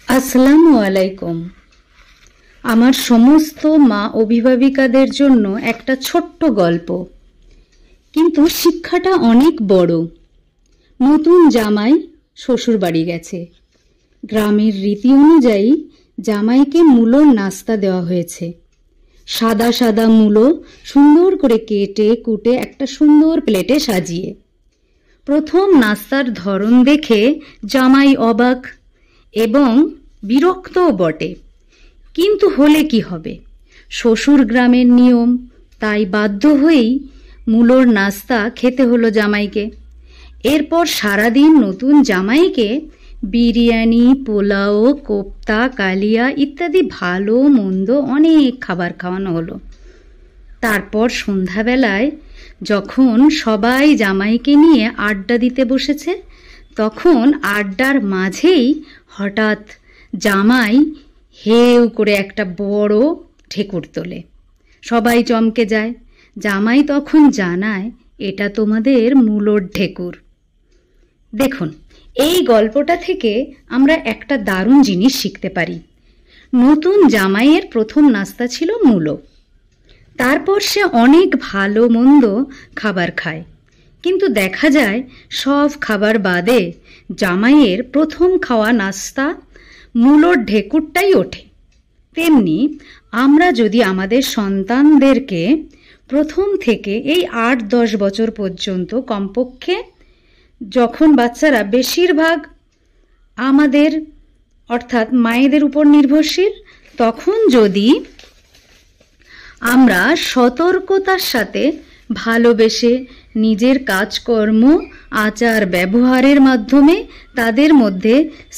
আসসালামু আলাইকুম। আমার সমস্ত মা অভিভাবিকাদের জন্য একটা ছোট্ট গল্প, কিন্তু শিক্ষাটা অনেক বড়। নতুন জামাই শ্বশুর বাড়ি গেছে। গ্রামের রীতি অনুযায়ী জামাইকে মূলোর নাস্তা দেওয়া হয়েছে। সাদা সাদা মূলো সুন্দর করে কেটে কুটে একটা সুন্দর প্লেটে সাজিয়ে। প্রথম নাস্তার ধরন দেখে জামাই অবাক এবং বিরক্তও বটে, কিন্তু হলে কি হবে, শ্বশুর গ্রামের নিয়ম, তাই বাধ্য হয়েই মূলোর নাস্তা খেতে হলো জামাইকে। এরপর সারাদিন নতুন জামাইকে বিরিয়ানি, পোলাও, কোপ্তা, কালিয়া ইত্যাদি ভালো মন্দ অনেক খাবার খাওয়ানো হলো। তারপর সন্ধ্যাবেলায় যখন সবাই জামাইকে নিয়ে আড্ডা দিতে বসেছে, তখন আড্ডার মাঝেই হঠাৎ জামাই হেউ করে একটা বড় ঢেকুর তোলে। সবাই চমকে যায়। জামাই তখন জানায়, এটা তোমাদের মূলোর ঢেকুর। দেখুন, এই গল্পটা থেকে আমরা একটা দারুণ জিনিস শিখতে পারি। নতুন জামাইয়ের প্রথম নাস্তা ছিল মূলো। তারপর সে অনেক ভালো মন্দ খাবার খায়, কিন্তু দেখা যায় সব খাবার বাদে জামাইয়ের প্রথম খাওয়া নাস্তা মূলোর ঢেকুরটাই ওঠে। তেমনি আমরা যদি আমাদের সন্তানদেরকে প্রথম থেকে এই 8-10 বছর পর্যন্ত, কমপক্ষে যখন বাচ্চারা বেশিরভাগ আমাদের অর্থাৎ মায়েদের উপর নির্ভরশীল, তখন যদি আমরা সতর্কতার সাথে ভালোবেসে নিজের কাজকর্ম, আচার ব্যবহারের মাধ্যমে তাদের মধ্যে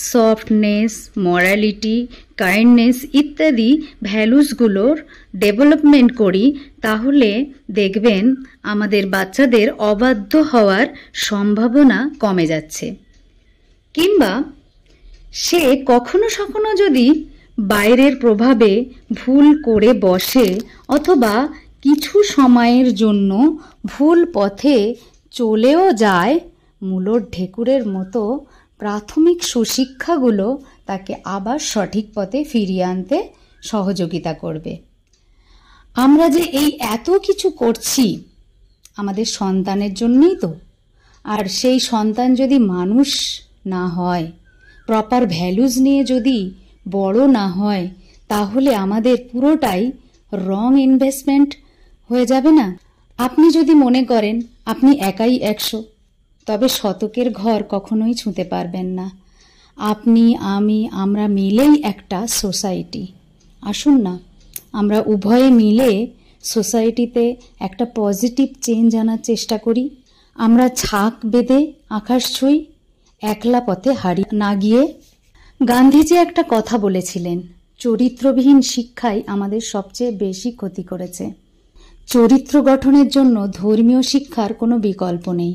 সফটনেস, মরালিটি, কাইন্ডনেস ইত্যাদি ভ্যালুসগুলোর ডেভেলপমেন্ট করি, তাহলে দেখবেন আমাদের বাচ্চাদের অবাধ্য হওয়ার সম্ভাবনা কমে যাচ্ছে। কিংবা সে কখনো সখনো যদি বাইরের প্রভাবে ভুল করে বসে অথবা কিছু সময়ের জন্য ভুল পথে চলেও যায়, মূলোর ঢেকুরের মতো প্রাথমিক সুশিক্ষাগুলো তাকে আবার সঠিক পথে ফিরিয়ে আনতে সহযোগিতা করবে। আমরা যে এই এত কিছু করছি আমাদের সন্তানের জন্যই তো। আর সেই সন্তান যদি মানুষ না হয়, প্রপার ভ্যালুজ নিয়ে যদি বড় না হয়, তাহলে আমাদের পুরোটাই রং ইনভেস্টমেন্ট হয়ে যাবে না? আপনি যদি মনে করেন আপনি একাই 100, তবে শতকের ঘর কখনোই ছুঁতে পারবেন না। আপনি, আমি, আমরা মিলেই একটা সোসাইটি। আসুন না, আমরা উভয়ে মিলে সোসাইটিতে একটা পজিটিভ চেঞ্জ আনার চেষ্টা করি। আমরা ঝাঁক বেঁধে আকাশ ছুঁই, একলা পথে হারিয়ে না গিয়ে। গান্ধীজি একটা কথা বলেছিলেন, চরিত্রবিহীন শিক্ষাই আমাদের সবচেয়ে বেশি ক্ষতি করেছে। চরিত্র গঠনের জন্য ধর্মীয় শিক্ষার কোনো বিকল্প নেই।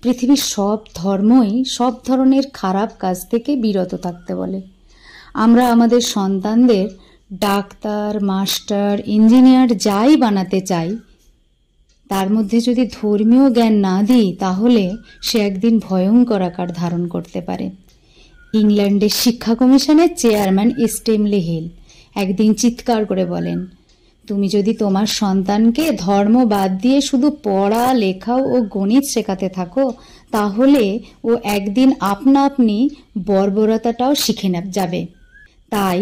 পৃথিবীর সব ধর্মই সব ধরনের খারাপ কাজ থেকে বিরত থাকতে বলে। আমরা আমাদের সন্তানদের ডাক্তার, মাস্টার, ইঞ্জিনিয়ার যাই বানাতে চাই, তার মধ্যে যদি ধর্মীয় জ্ঞান না দিই, তাহলে সে একদিন ভয়ঙ্কর আকার ধারণ করতে পারে। ইংল্যান্ডের শিক্ষা কমিশনের চেয়ারম্যান স্টিমলি হিল একদিন চিৎকার করে বলেন, তুমি যদি তোমার সন্তানকে ধর্ম বাদ দিয়ে শুধু পড়া, লেখা ও গণিত শেখাতে থাকো, তাহলে ও একদিন আপনা আপনি বর্বরতাটাও শিখে যাবে। তাই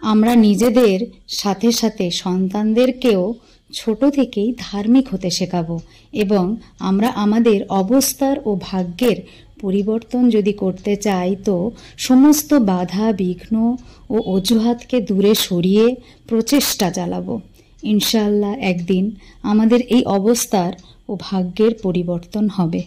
আমরা নিজেদের সাথে সাথে সন্তানদেরকেও ছোট থেকেই ধার্মিক হতে শেখাবো, এবং আমরা আমাদের অবস্থার ও ভাগ্যের পরিবর্তন যদি করতে চাই, তো সমস্ত বাধা, বিঘ্ন ও অজুহাতকে দূরে সরিয়ে প্রচেষ্টা চালাবো। ইনশাআল্লাহ একদিন আমাদের এই অবস্থার ও ভাগ্যের পরিবর্তন হবে।